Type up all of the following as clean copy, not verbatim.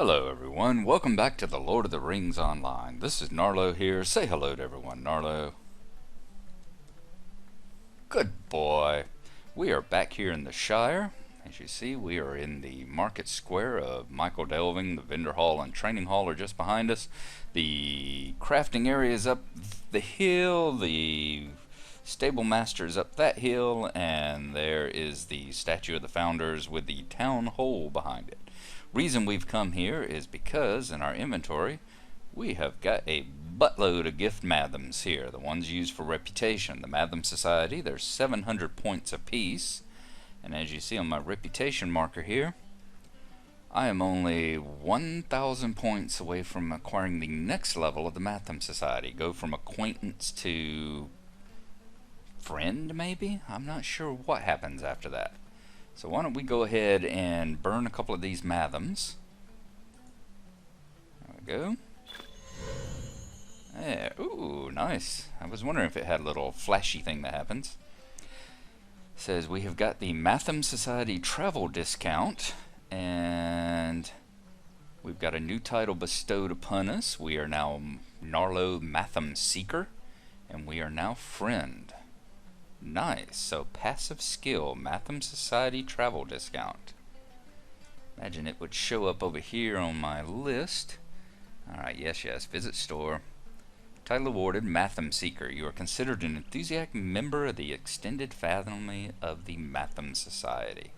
Hello everyone, welcome back to the Lord of the Rings Online. This is Gnarlo here. Say hello to everyone, Gnarlo. Good boy. We are back here in the Shire. As you see, we are in the market square of Michel Delving. The vendor hall and training hall are just behind us. The crafting area is up the hill, the stable master is up that hill, and there is the statue of the founders with the town hall behind it. Reason we've come here is because in our inventory we have got a buttload of gift Mathoms here, the ones used for reputation. The Mathom Society, there's 700 points apiece, and as you see on my reputation marker here, I am only 1,000 points away from acquiring the next level of the Mathom Society. Go from acquaintance to friend, maybe? I'm not sure what happens after that. So why don't we go ahead and burn a couple of these Mathoms. There we go. There. Ooh, nice. I was wondering if it had a little flashy thing that happens. It says we have got the Mathom Society travel discount, and we've got a new title bestowed upon us. We are now Gnarlo Mathom Seeker, and we are now friend. Nice. So passive skill, Mathom Society travel discount. Imagine it would show up over here on my list. Alright, yes, visit store. Title awarded, Mathom Seeker. You are considered an enthusiastic member of the extended family of the Mathom Society.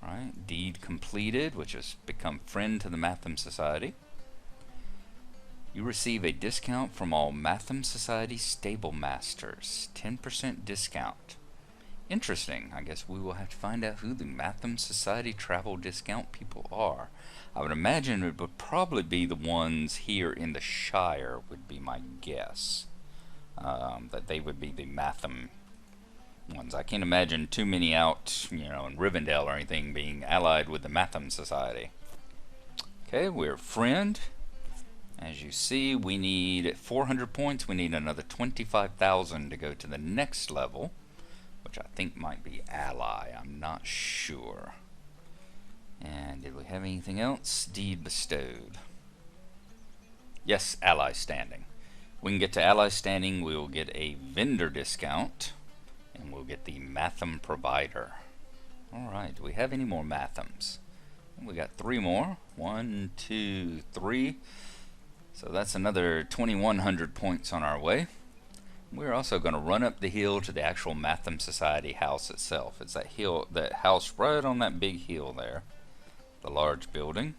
Alright, deed completed, which has become friend to the Mathom Society. You receive a discount from all Mathom Society stable masters. 10% discount. Interesting. I guess we will have to find out who the Mathom Society travel discount people are. I would imagine it would probably be the ones here in the Shire, would be my guess. That they would be the Mathom ones. I can't imagine too many out, in Rivendell or anything being allied with the Mathom Society. Okay, we're friend. As you see, we need 400 points. We need another 25,000 to go to the next level, which I think might be ally. I'm not sure. And did we have anything else? Deed bestowed. Yes, ally standing. We can get to ally standing. We will get a vendor discount, and we'll get the Mathom provider. Alright, do we have any more Mathoms? We got 3 more. 1, 2, 3. So that's another 2,100 points on our way. We're also going to run up the hill to the actual Mathom Society house itself. It's that hill, that house right on that big hill there, the large building.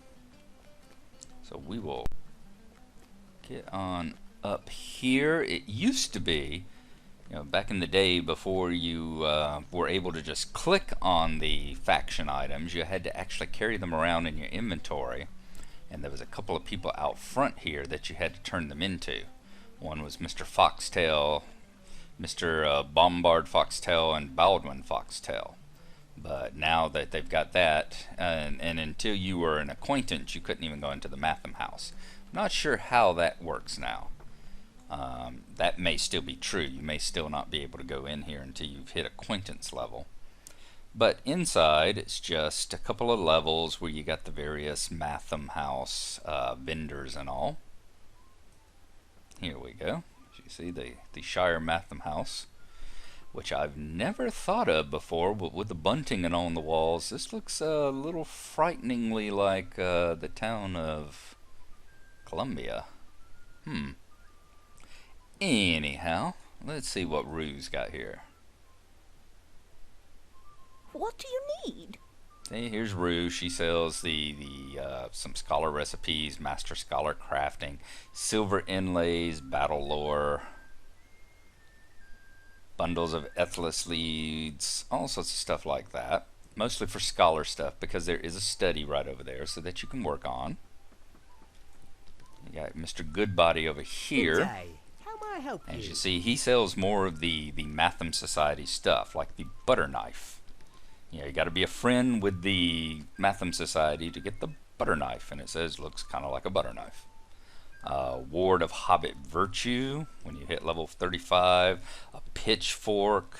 So we will get on up here. It used to be, back in the day before you were able to just click on the faction items, you had to actually carry them around in your inventory. And there was a couple of people out front here that you had to turn them into. One was Mr. Foxtail, Mr. Bombard Foxtail, and Baldwin Foxtail. But now that they've got that, and until you were an acquaintance, you couldn't even go into the Mathom House. I'm not sure how that works now. That may still be true. You may still not be able to go in here until you've hit acquaintance level. But inside, it's just a couple of levels where you got the various Mathom House vendors and all. Here we go. As you see, the Shire Mathom House, which I've never thought of before, but with the bunting and on the walls, this looks a little frighteningly like the town of Columbia. Anyhow, let's see what Rue's got here. What do you need? See, here's Rue. She sells some scholar recipes, master scholar crafting, silver inlays, battle lore, bundles of Ethlis leads, all sorts of stuff like that. Mostly for scholar stuff, because there is a study right over there so that you can work on. You got Mr. Goodbody over here. Good day. How may I help you? As you see, he sells more of the Mathom Society stuff, like the butter knife. You got to be a friend with the Mathom Society to get the butter knife, and it says looks kind of like a butter knife. Ward of Hobbit Virtue when you hit level 35. A pitchfork.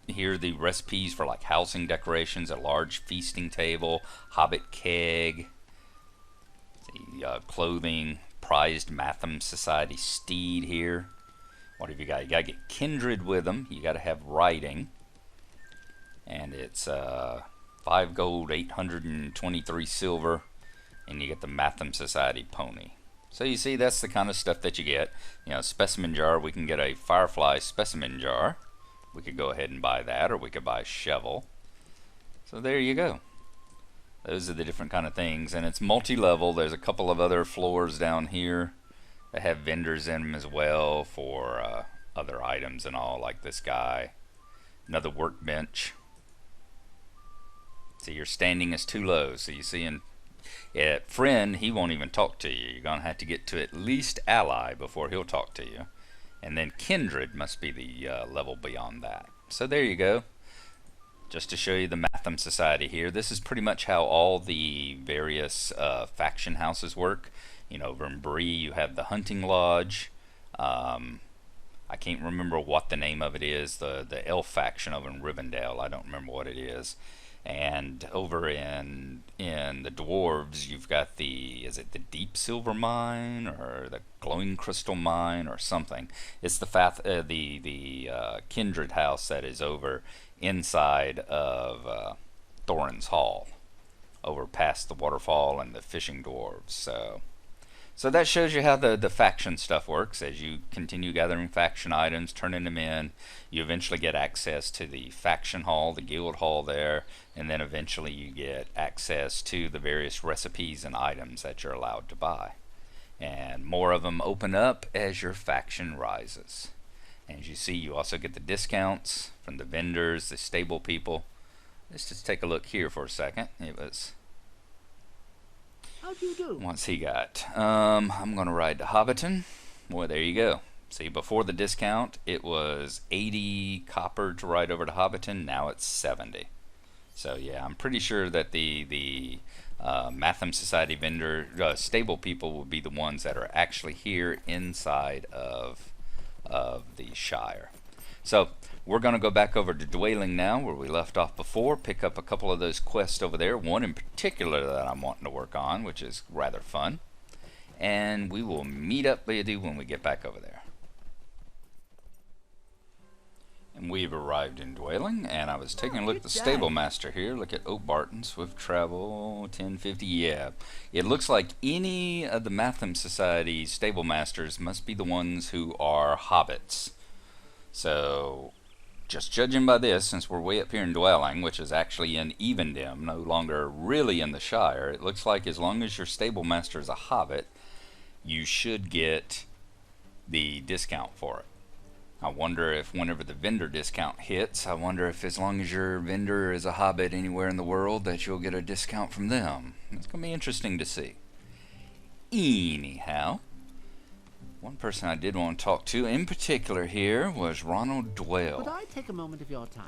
Here are the recipes for like housing decorations, a large feasting table, Hobbit keg, See, clothing, prized Mathom Society steed here. What have you got? You got to get kindred with them. You got to have riding. And it's 5 gold, 823 silver. And you get the Mathom Society pony. So you see, that's the kind of stuff that you get. You know, specimen jar, we can get a firefly specimen jar. We could go ahead and buy that, or we could buy a shovel. So there you go. Those are the different kind of things, and it's multi-level. There's a couple of other floors down here that have vendors in them as well for other items and all, like this guy. Another workbench. See, your standing is too low, so you see friend, he won't even talk to you. You're going to have to get to at least ally before he'll talk to you. And then kindred must be the level beyond that. So there you go. Just to show you the Mathom Society here. This is pretty much how all the various faction houses work. You know, over in Bree you have the Hunting Lodge. I can't remember what the name of it is. The elf faction over in Rivendell. I don't remember what it is. And over in the dwarves, you've got is it the Deep Silver Mine or the Glowing Crystal Mine or something? It's the Kindred House that is over inside of Thorin's Hall, over past the waterfall and the fishing dwarves. So that shows you how the faction stuff works. As you continue gathering faction items, turning them in, you eventually get access to the faction hall, the guild hall there, and then eventually you get access to the various recipes and items that you're allowed to buy. And more of them open up as your faction rises. And as you see, you also get the discounts from the vendors, the stable people. Let's just take a look here for a second. How do you do? What's he got? I'm going to ride to Hobbiton. Well, there you go. See, before the discount, it was 80 copper to ride over to Hobbiton. Now it's 70. So yeah, I'm pretty sure that the Mathom Society vendor stable people will be the ones that are actually here inside of the Shire. So we're going to go back over to Dwaling now, where we left off before, pick up a couple of those quests over there, one in particular that I'm wanting to work on, which is rather fun. And we will meet up with you when we get back over there. And we've arrived in Dwaling, and I was taking a look at the stable master here. Look at Oak Barton, Swift Travel, 1050. Yeah, it looks like any of the Mathom Society stable masters must be the ones who are hobbits. So, just judging by this, since we're way up here in Dwaling, which is actually in Evendim, no longer really in the Shire, it looks like as long as your stable master is a hobbit, you should get the discount for it. I wonder if whenever the vendor discount hits, I wonder if as long as your vendor is a hobbit anywhere in the world that you'll get a discount from them. It's going to be interesting to see. Anyhow, one person I did want to talk to in particular here was Ronald Dwell. Could I take a moment of your time?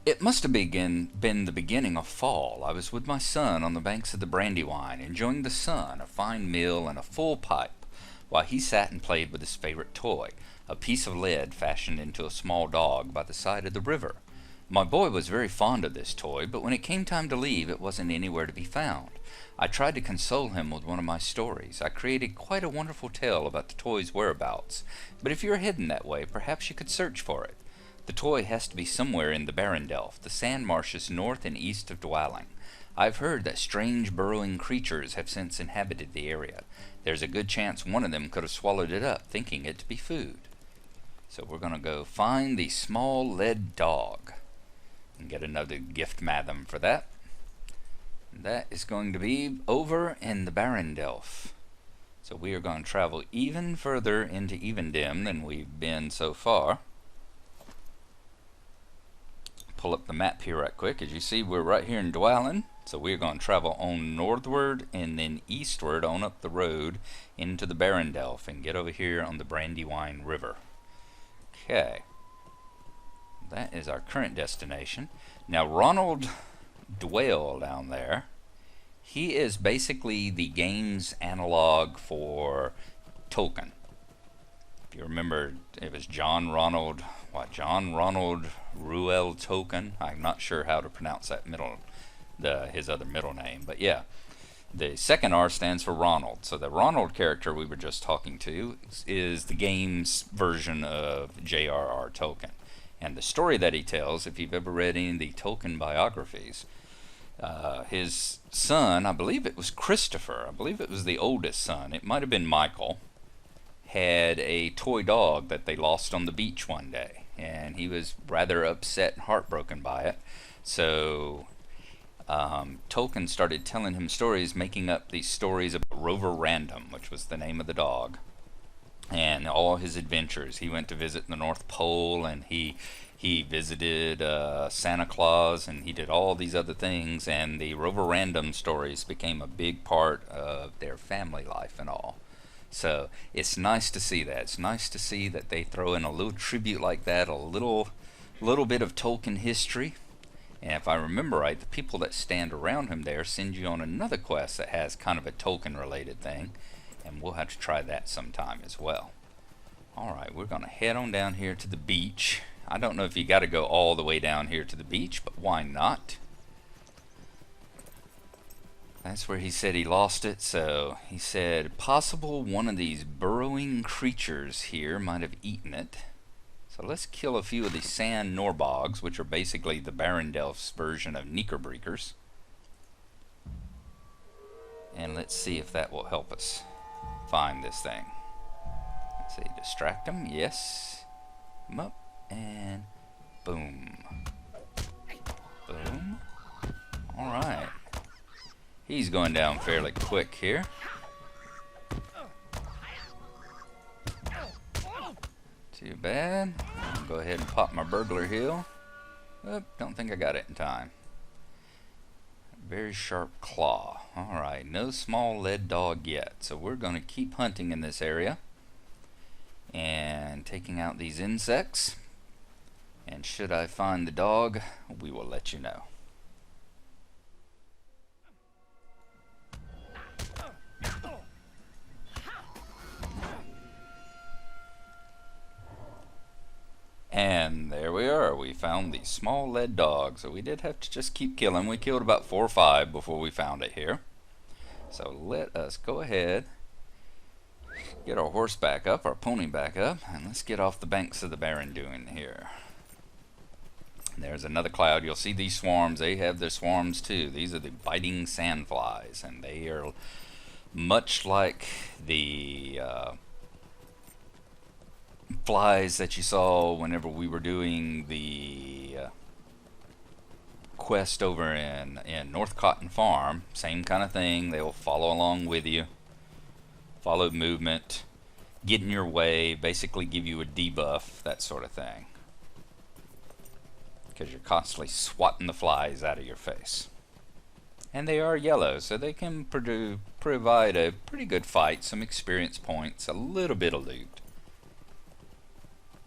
It must have been the beginning of fall. I was with my son on the banks of the Brandywine, enjoying the sun, a fine meal, and a full pipe, while he sat and played with his favorite toy, a piece of lead fashioned into a small dog by the side of the river. My boy was very fond of this toy, but when it came time to leave, it wasn't anywhere to be found. I tried to console him with one of my stories. I created quite a wonderful tale about the toy's whereabouts, but if you're heading that way, perhaps you could search for it. The toy has to be somewhere in the Barendelf, the sand marshes north and east of Dwaling. I've heard that strange burrowing creatures have since inhabited the area. There's a good chance one of them could have swallowed it up, thinking it to be food. So we're going to go find the small lead dog and get another gift Mathom for that. That is going to be over in the Barendelf. So we are going to travel even further into Evendim than we've been so far. Pull up the map here right quick. As you see, we're right here in Dwaling. So we're going to travel on northward and then eastward on up the road into the Barendelf and get over here on the Brandywine River. Okay. That is our current destination. Now Ronald Dwell down there, he is basically the game's analog for Tolkien. If you remember, it was John Ronald Ruel Tolkien. I'm not sure how to pronounce that his other middle name, but yeah, The second R stands for Ronald. So the Ronald character we were just talking to is the game's version of J.R.R. Tolkien. And the story that he tells, if you've ever read any of the Tolkien biographies, his son, I believe it was Christopher, I believe it was the oldest son, it might have been Michael, had a toy dog that they lost on the beach one day. And he was rather upset and heartbroken by it. So Tolkien started telling him stories, making up these stories about Rover Random, which was the name of the dog, and all his adventures. He went to visit the North Pole, and he visited Santa Claus, and he did all these other things, and the Rover Random stories became a big part of their family life and all. So it's nice to see that. It's nice to see that they throw in a little tribute like that, a little bit of Tolkien history. And if I remember right, the people that stand around him there send you on another quest that has kind of a Tolkien-related thing, and we'll have to try that sometime as well. Alright, we're going to head on down here to the beach. I don't know if you got to go all the way down here to the beach, but why not? That's where he said he lost it, so he said possible one of these burrowing creatures here might have eaten it. So let's kill a few of these sand norbogs, which are basically the Barondelf's version of Knickerbreakers. And let's see if that will help us find this thing. Let's see, distract him, yes. Come up, and boom. Boom. Alright. He's going down fairly quick here. Too bad. I'll go ahead and pop my burglar heal. Oop, don't think I got it in time. Very sharp claw. Alright, no small lead dog yet. So we're going to keep hunting in this area and taking out these insects. And should I find the dog, we will let you know. And there we are. We found the small lead dog. So we did have to just keep killing. We killed about 4 or 5 before we found it here. So let us go ahead, get our horse back up, our pony back up, and let's get off the banks of the Barren here. There's another cloud. You'll see these swarms. They have their swarms too. These are the biting sandflies, and they are much like the flies that you saw whenever we were doing the quest over in North Cotton Farm. Same kind of thing. They will follow along with you, follow movement, get in your way, basically give you a debuff, that sort of thing, because you're constantly swatting the flies out of your face. And they are yellow, so they can provide a pretty good fight, some experience points, a little bit of loot.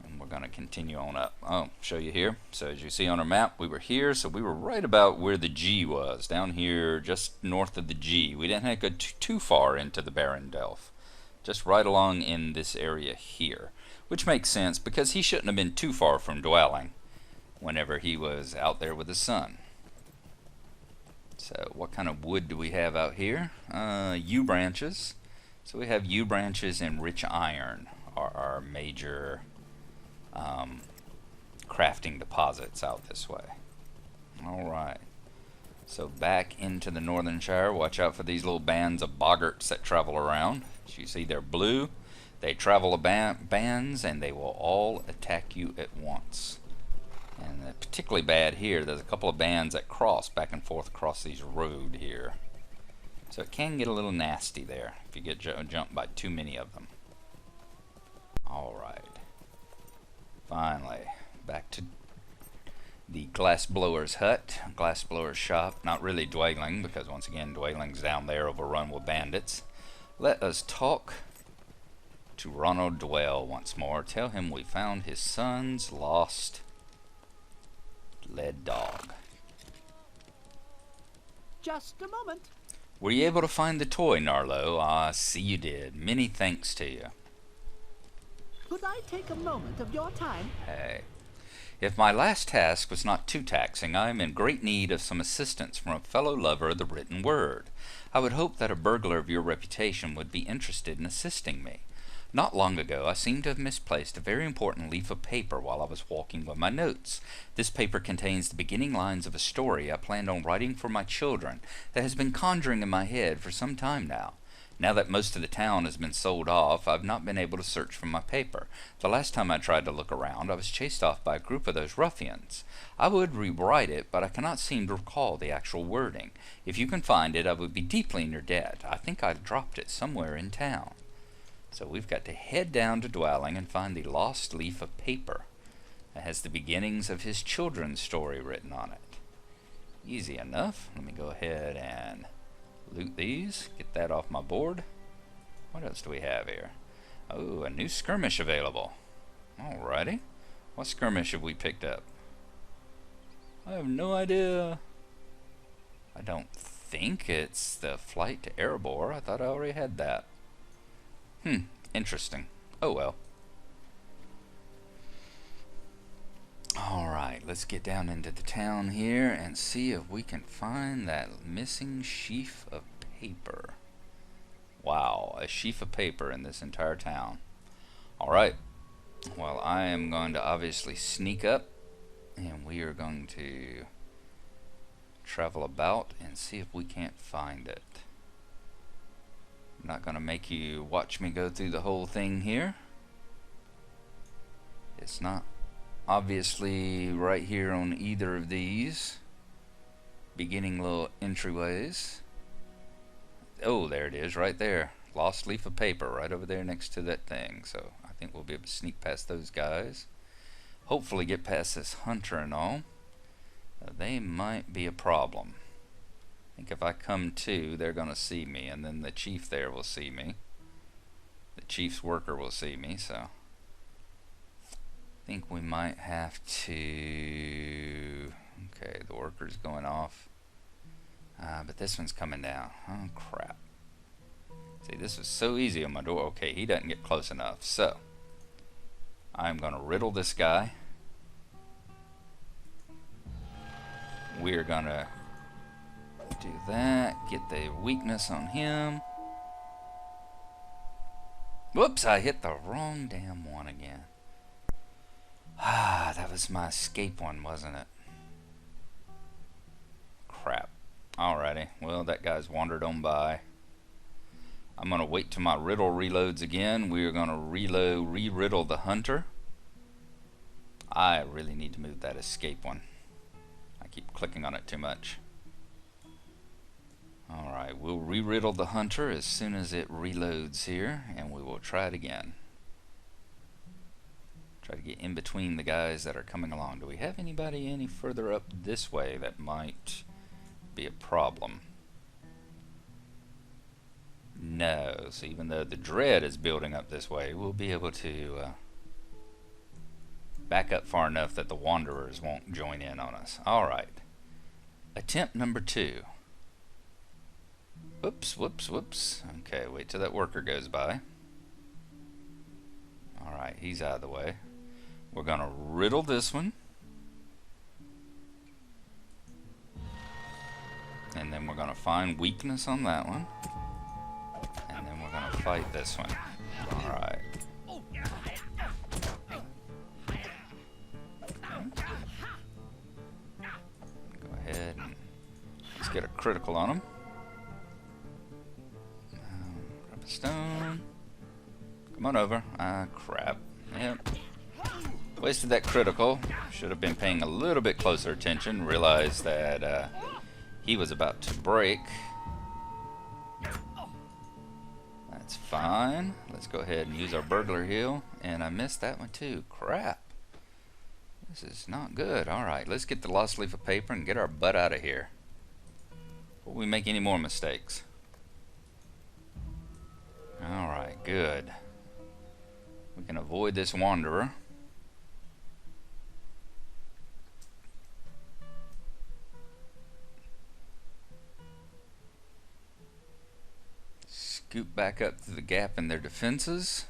And we're going to continue on up. Oh, show you here. So as you see on our map, we were here, so we were right about where the G was, down here just north of the G. We didn't have to go too far into the Barondelf, just right along in this area here, which makes sense because he shouldn't have been too far from Dwaling whenever he was out there with his son. So what kind of wood do we have out here? Yew branches. So we have yew branches and rich iron are our major crafting deposits out this way. Alright. So back into the Northern Shire. Watch out for these little bands of boggarts that travel around. As you see, they're blue. They travel bands and they will all attack you at once. And particularly bad here, there's a couple of bands that cross back and forth across these road here. So it can get a little nasty there if you get jumped by too many of them. Alright. Finally, back to the glassblower's hut, glassblower's shop. Not really Dwaling, because once again Dwaling's down there overrun with bandits. Let us talk to Ronald Dwell once more. Tell him we found his son's lost lead dog. Just a moment. Were you able to find the toy, Gnarlo? Ah, see you did. Many thanks to you. Could I take a moment of your time? Hey. If my last task was not too taxing, I am in great need of some assistance from a fellow lover of the written word. I would hope that a burglar of your reputation would be interested in assisting me. Not long ago, I seem to have misplaced a very important leaf of paper while I was walking with my notes. This paper contains the beginning lines of a story I planned on writing for my children that has been conjuring in my head for some time now. Now that most of the town has been sold off, I've not been able to search for my paper. The last time I tried to look around, I was chased off by a group of those ruffians. I would rewrite it, but I cannot seem to recall the actual wording. If you can find it, I would be deeply in your debt. I think I dropped it somewhere in town. So we've got to head down to Dwaling and find the lost leaf of paper. It has the beginnings of his children's story written on it. Easy enough. Let me go ahead and loot these, get that off my board. What else do we have here? Oh, a new skirmish available. Alrighty. What skirmish have we picked up? I have no idea. I don't think it's the flight to Erebor. I thought I already had that. Interesting. Oh well. Alright, let's get down into the town here and see if we can find that missing sheaf of paper. Wow, a sheaf of paper in this entire town. Alright, well, I am going to obviously sneak up, and we are going to travel about and see if we can't find it. I'm not going to make you watch me go through the whole thing here. It's not obviously right here on either of these beginning little entryways. Oh, there it is, right there. Lost leaf of paper right over there next to that thing. So I think we'll be able to sneak past those guys. Hopefully get past this hunter and all. They might be a problem. I think if I come to, they're going to see me, and then the chief there will see me. The chief's worker will see me, so I think we might have to... Okay, the worker's going off. But this one's coming down. Oh, crap. See, this was so easy on my door. Okay, he doesn't get close enough, so I'm going to riddle this guy. We're going to do that, get the weakness on him. Whoops, I hit the wrong damn one again. That was my escape one, wasn't it? Crap. Alrighty, well, that guy's wandered on by. I'm going to wait till my riddle reloads again. We're going to re-riddle the hunter. I really need to move that escape one. I keep clicking on it too much. Alright, we'll re-riddle the hunter as soon as it reloads here, and we will try it again. Try to get in between the guys that are coming along. Do we have anybody any further up this way that might be a problem? No, so even though the dread is building up this way, we'll be able to back up far enough that the wanderers won't join in on us. Alright, attempt number 2. Whoops, whoops, whoops. Okay, wait till that worker goes by. Alright, he's out of the way. We're going to riddle this one. And then we're going to find weakness on that one. And then we're going to fight this one. Alright. Go ahead and let's get a critical on him. Grab a stone. Come on over. Crap. Yep. Wasted that critical. Should have been paying a little bit closer attention. Realized that he was about to break. That's fine. Let's go ahead and use our burglar heal. And I missed that one too. Crap. This is not good. Alright, let's get the lost leaf of paper and get our butt out of here before we make any more mistakes. Alright, good. We can avoid this wanderer. Scoop back up to the gap in their defenses.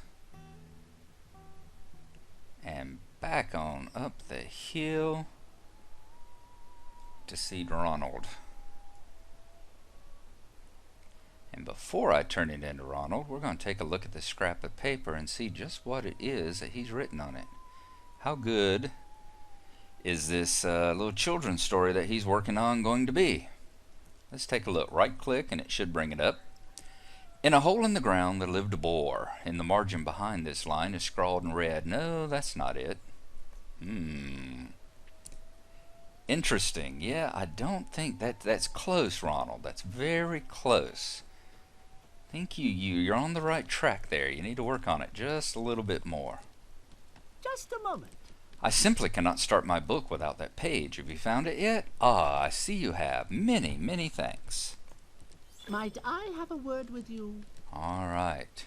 And back on up the hill to see Ronald. And before I turn it into Ronald, we're going to take a look at this scrap of paper and see just what it is that he's written on it. How good is this little children's story that he's working on going to be? Let's take a look. Right click and it should bring it up. In a hole in the ground there lived a boar. In the margin behind this line is scrawled in red. No, that's not it. Interesting. Yeah, I don't think that's close, Ronald. That's very close. I think you're on the right track there. You need to work on it just a little bit more. Just a moment. I simply cannot start my book without that page. Have you found it yet? Ah, I see you have. Many, many thanks. Might I have a word with you? All right.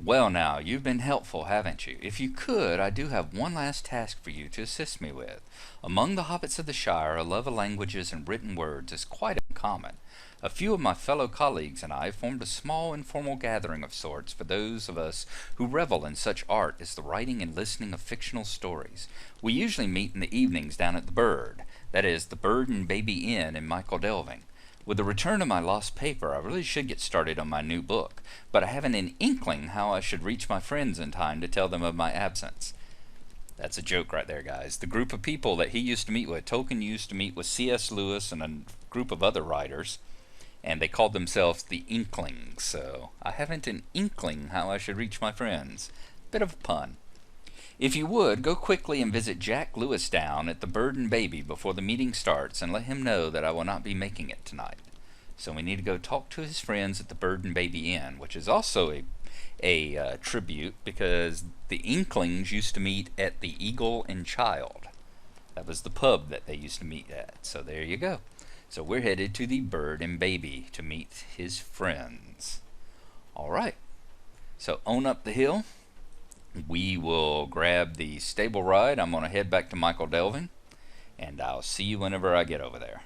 Well now, you've been helpful, haven't you? If you could, I do have one last task for you to assist me with. Among the hobbits of the Shire, a love of languages and written words is quite uncommon. A few of my fellow colleagues and I formed a small informal gathering of sorts for those of us who revel in such art as the writing and listening of fictional stories. We usually meet in the evenings down at the Bird, that is, the Bird and Baby Inn in Michel Delving. With the return of my lost paper, I really should get started on my new book, but I haven't an inkling how I should reach my friends in time to tell them of my absence. That's a joke right there, guys. The group of people that he used to meet with, Tolkien used to meet with C.S. Lewis and a group of other writers, and they called themselves the Inklings, so I haven't an inkling how I should reach my friends. Bit of a pun. If you would, go quickly and visit Jack Lewis down at the Bird and Baby before the meeting starts and let him know that I will not be making it tonight. So we need to go talk to his friends at the Bird and Baby Inn, which is also a tribute because the Inklings used to meet at the Eagle and Child. That was the pub that they used to meet at. So there you go. So we're headed to the Bird and Baby to meet his friends. All right. So on up the hill. We will grab the stable ride. I'm going to head back to Michel Delving, and I'll see you whenever I get over there.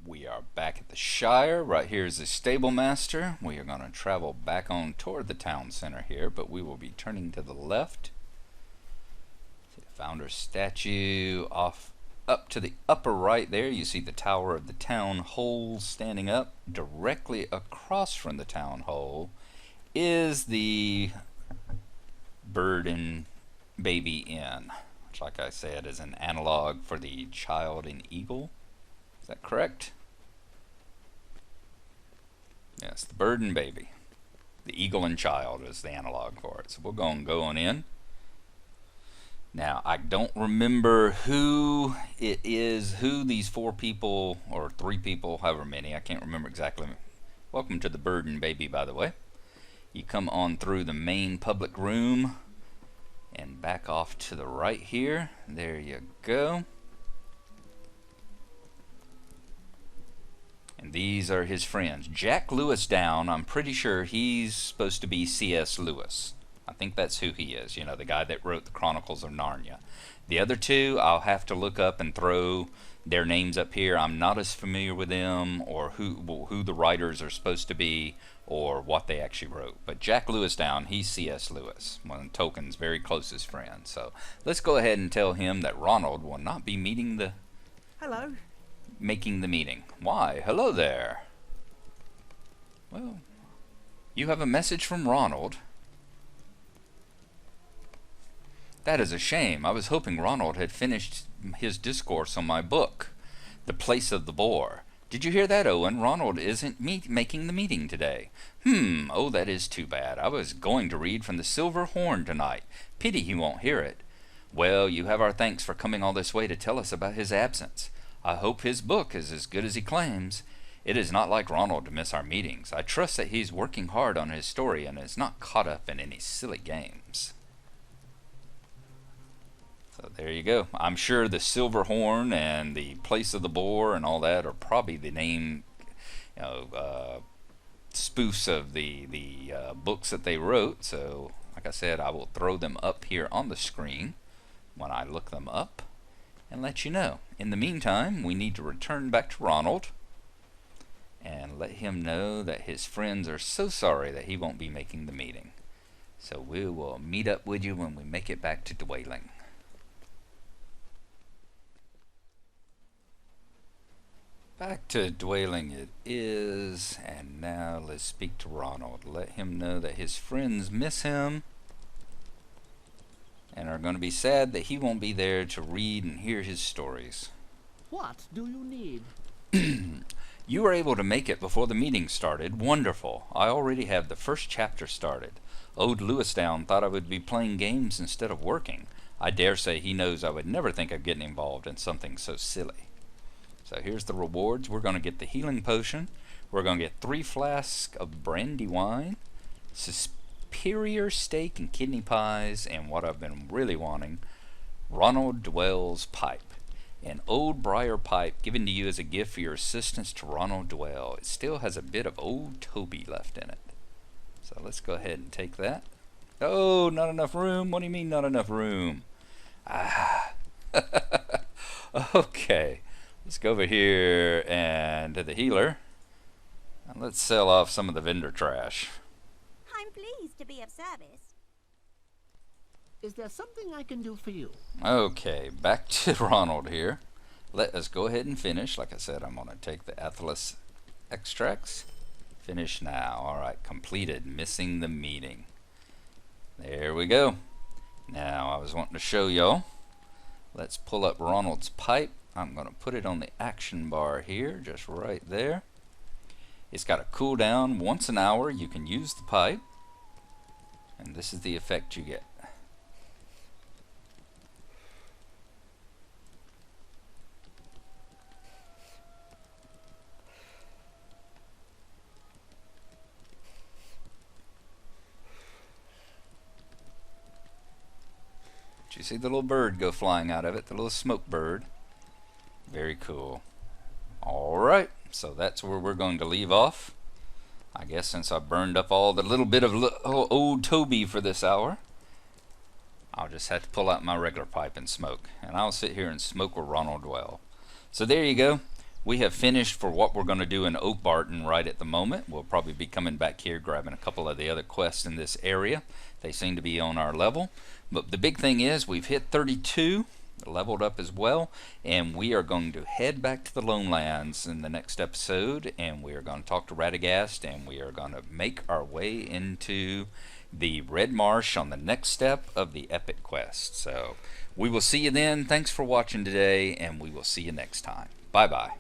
We are back at the Shire. Right here is the stable master. We are going to travel back on toward the town center here, but we will be turning to the left. See the founder's statue off up to the upper right there. You see the tower of the town hall standing up. Directly across from the town hall is the Bird and Baby Inn, which, like I said, is an analog for the Child and Eagle. Is that correct? Yes, the Bird and Baby. The Eagle and Child is the analog for it. So we're going to go on in. Now, I don't remember who it is, who these 4 people, or 3 people, however many, I can't remember exactly. Welcome to the Bird and Baby, by the way. You come on through the main public room and back off to the right here. There you go. And these are his friends. Jack Lewis down, I'm pretty sure he's supposed to be C.S. Lewis. I think that's who he is, you know, the guy that wrote the Chronicles of Narnia. The other 2, I'll have to look up and throw their names up here. I'm not as familiar with them or who the writers are supposed to be or what they actually wrote. But Jack Lewis down, he's C.S. Lewis, one of Tolkien's very closest friends. So let's go ahead and tell him that Ronald will not be making the meeting. Why, hello there. Well, you have a message from Ronald. That is a shame. I was hoping Ronald had finished his discourse on my book, The Place of the Boar. Did you hear that, Owen? Ronald isn't making the meeting today. Oh, that is too bad. I was going to read from the Silver Horn tonight. Pity he won't hear it. Well, you have our thanks for coming all this way to tell us about his absence. I hope his book is as good as he claims. It is not like Ronald to miss our meetings. I trust that he's working hard on his story and is not caught up in any silly games. So there you go. I'm sure the Silver Horn and the Place of the Boar and all that are probably the name, spoofs of the books that they wrote. So, like I said, I will throw them up here on the screen when I look them up and let you know. In the meantime, we need to return back to Ronald and let him know that his friends are so sorry that he won't be making the meeting. So we will meet up with you when we make it back to Dwaling. Back to Dwaling it is, and now let's speak to Ronald. Let him know that his friends miss him and are going to be sad that he won't be there to read and hear his stories. What do you need? You were able to make it before the meeting started. Wonderful. I already have the first chapter started. Old Lewisdown thought I would be playing games instead of working. I dare say he knows I would never think of getting involved in something so silly. So here's the rewards. We're going to get the healing potion. We're going to get 3 flasks of brandy wine, superior steak and kidney pies, and what I've been really wanting, Ronald Dwell's pipe. An old briar pipe given to you as a gift for your assistance to Ronald Dwell. It still has a bit of old Toby left in it. So let's go ahead and take that. Oh, not enough room? What do you mean not enough room? Ah. Okay. Let's go over here and to the healer. And let's sell off some of the vendor trash. I'm pleased to be of service. Is there something I can do for you? Okay, back to Ronald here. Let us go ahead and finish. Like I said, I'm going to take the Athelas extracts. Finish now. Alright, completed. Missing the meeting. There we go. Now, I was wanting to show y'all. Let's pull up Ronald's pipe. I'm going to put it on the action bar here, just right there. It's got a cooldown. Once an hour, you can use the pipe. And this is the effect you get. You see the little bird go flying out of it, the little smoke bird. Very cool. Alright, so that's where we're going to leave off. I guess since I burned up all the little bit of old Toby for this hour, I'll just have to pull out my regular pipe and smoke. And I'll sit here and smoke with Ronald Dwell. So there you go. We have finished for what we're going to do in Oak Barton right at the moment. We'll probably be coming back here, grabbing a couple of the other quests in this area. They seem to be on our level. But the big thing is we've hit 32, leveled up as well, and we are going to head back to the Lone Lands in the next episode, and we are going to talk to Radagast, and we are going to make our way into the Red Marsh on the next step of the Epic Quest. So we will see you then. Thanks for watching today, and we will see you next time. Bye-bye.